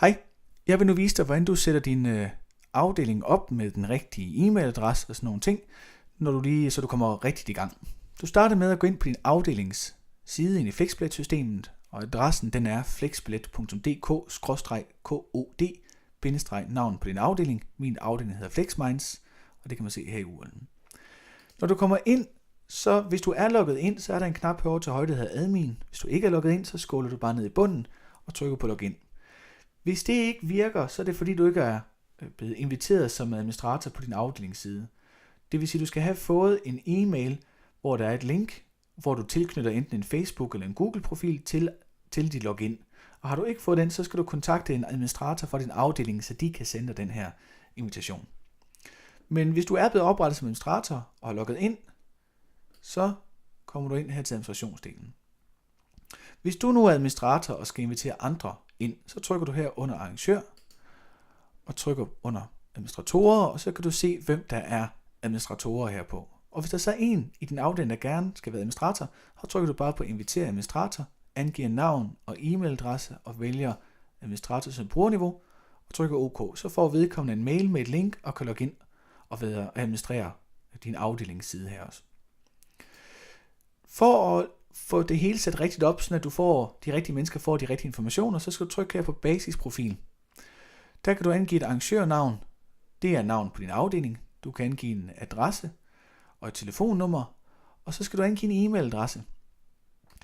Hej, jeg vil nu vise dig, hvordan du sætter din afdeling op med den rigtige e-mailadresse og sådan nogle ting, så du kommer rigtigt i gang. Du starter med at gå ind på din afdelings side ind i Flexbillet-systemet, og adressen den er flexbillet.dk/kod-navn på din afdeling. Min afdeling hedder Flexminds, og det kan man se her i URL'en. Når du kommer ind, så hvis du er logget ind, så er der en knap herovre til højre, der hedder admin. Hvis du ikke er logget ind, så scroller du bare ned i bunden og trykker på login. Hvis det ikke virker, så er det fordi, du ikke er blevet inviteret som administrator på din afdelingsside. Det vil sige, at du skal have fået en e-mail, hvor der er et link, hvor du tilknytter enten en Facebook eller en Google-profil til dit login. Og har du ikke fået den, så skal du kontakte en administrator fra din afdeling, så de kan sende dig den her invitation. Men hvis du er blevet oprettet som administrator og har logget ind, så kommer du ind her til administrationsdelen. Hvis du nu er administrator og skal invitere andre ind, så trykker du her under arrangør og trykker under administratorer, og så kan du se, hvem der er administratorer her på. Og hvis der så er en i din afdeling, der gerne skal være administrator, så trykker du bare på invitere administrator, angiver navn og e-mailadresse og vælger administrator som brugerniveau og trykker OK. Så får vedkommende en mail med et link og kan logge ind og administrere din afdelingsside her også. For at få det hele sat rigtigt op, så at de rigtige mennesker får de rigtige informationer, så skal du trykke her på basisprofil. Der kan du angive et arrangørnavn. Det er navn på din afdeling. Du kan angive en adresse og et telefonnummer, og så skal du angive en e-mailadresse.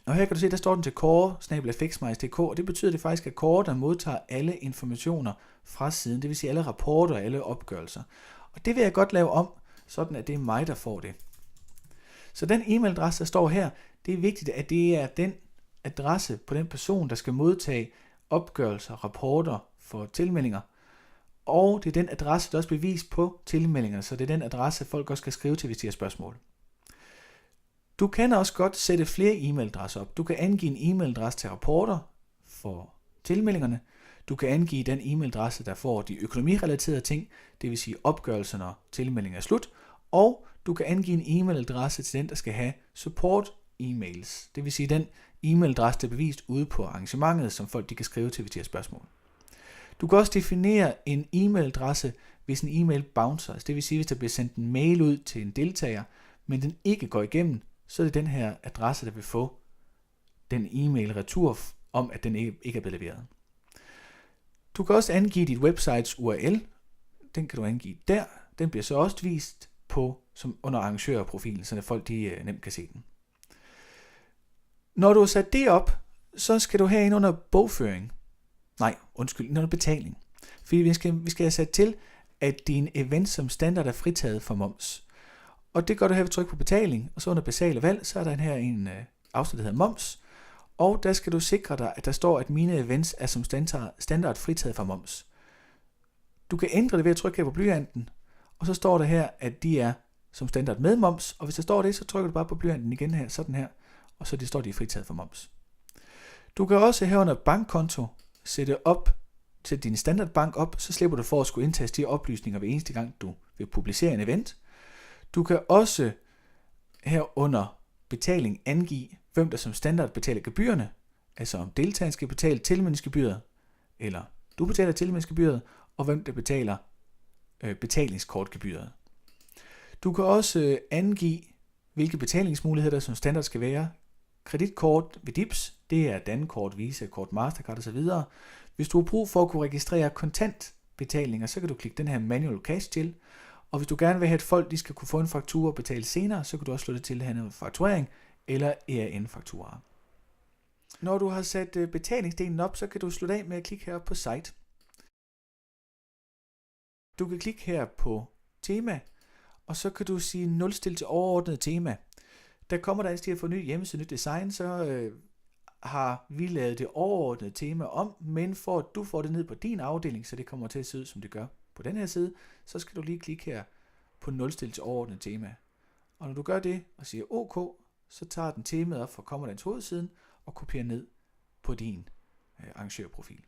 Og her kan du se, der står den til Kåre@flexminds.dk, og det betyder det faktisk, at Kåre der modtager alle informationer fra siden, det vil sige alle rapporter og alle opgørelser. Og det vil jeg godt lave om, sådan at det er mig, der får det. Så den e-mailadresse, der står her, det er vigtigt, at det er den adresse på den person, der skal modtage opgørelser, rapporter for tilmeldinger. Og det er den adresse, der også bliver vist på tilmeldingerne, så det er den adresse, folk også skal skrive til, hvis de har spørgsmål. Du kan også godt sætte flere e-mailadresser op. Du kan angive en e-mailadresse til rapporter for tilmeldingerne. Du kan angive den e-mailadresse, der får de økonomirelaterede ting, det vil sige opgørelser, når tilmeldingen er slut. Og du kan angive en e-mailadresse til den, der skal have support e-mails. Det vil sige den e-mailadresse, der er bevist ude på arrangementet, som folk de kan skrive til, hvis de har spørgsmål. Du kan også definere en e-mailadresse, hvis en e-mail bouncer. Det vil sige, hvis der bliver sendt en mail ud til en deltager, men den ikke går igennem, så er det den her adresse, der vil få den e-mail retur om, at den ikke er blevet leveret. Du kan også angive dit websites URL. Den kan du angive der. Den bliver så også vist som under arrangørprofilen, så folk de nemt kan se den. Når du har sat det op, så skal du herinde under bogføring. Under betaling. Fordi vi skal have sat til, at din event som standard er fritaget for moms. Og det gør du her ved at trykke på betaling, og så under basale valg, så er der en afsnit, der hedder moms. Og der skal du sikre dig, at der står, at mine events er som standard fritaget for moms. Du kan ændre det ved at trykke her på blyanten, og så står der her, at de er som standard med moms, og hvis der står det, så trykker du bare på blyanten igen her, sådan her, og så står de fritaget for moms. Du kan også her under bankkonto sætte op til din standardbank op, så slipper du for at skulle indtaste de oplysninger hver eneste gang, du vil publicere en event. Du kan også her under betaling angive, hvem der som standard betaler gebyrerne, altså om deltageren skal betale tilmeldingsgebyret, eller du betaler tilmeldingsgebyret, og hvem der betaler betalingskortgebyret. Du kan også angive, hvilke betalingsmuligheder der som standard skal være. Kreditkort ved DIPS, det er Dankort, Visa, Kort, Mastercard osv. Hvis du har brug for at kunne registrere kontantbetalinger, så kan du klikke den her Manual Cash til. Og hvis du gerne vil have, at folk de skal kunne få en faktura og betale senere, så kan du også slå det til her med fakturering eller ERN-fakturaer. Når du har sat betalingsdelen op, så kan du slutte af med at klikke her på Site. Du kan klikke her på tema, og så kan du sige nulstil til overordnet tema. Der kommer der til at få ny hjemmeside, nyt design, så har vi lavet det overordnede tema om, men for at du får det ned på din afdeling, så det kommer til at se ud, som det gør på den her side, så skal du lige klikke her på nulstil til overordnet tema. Og når du gør det og siger OK, så tager den temaet op fra Commandants hovedsiden og kopierer ned på din arrangørprofil.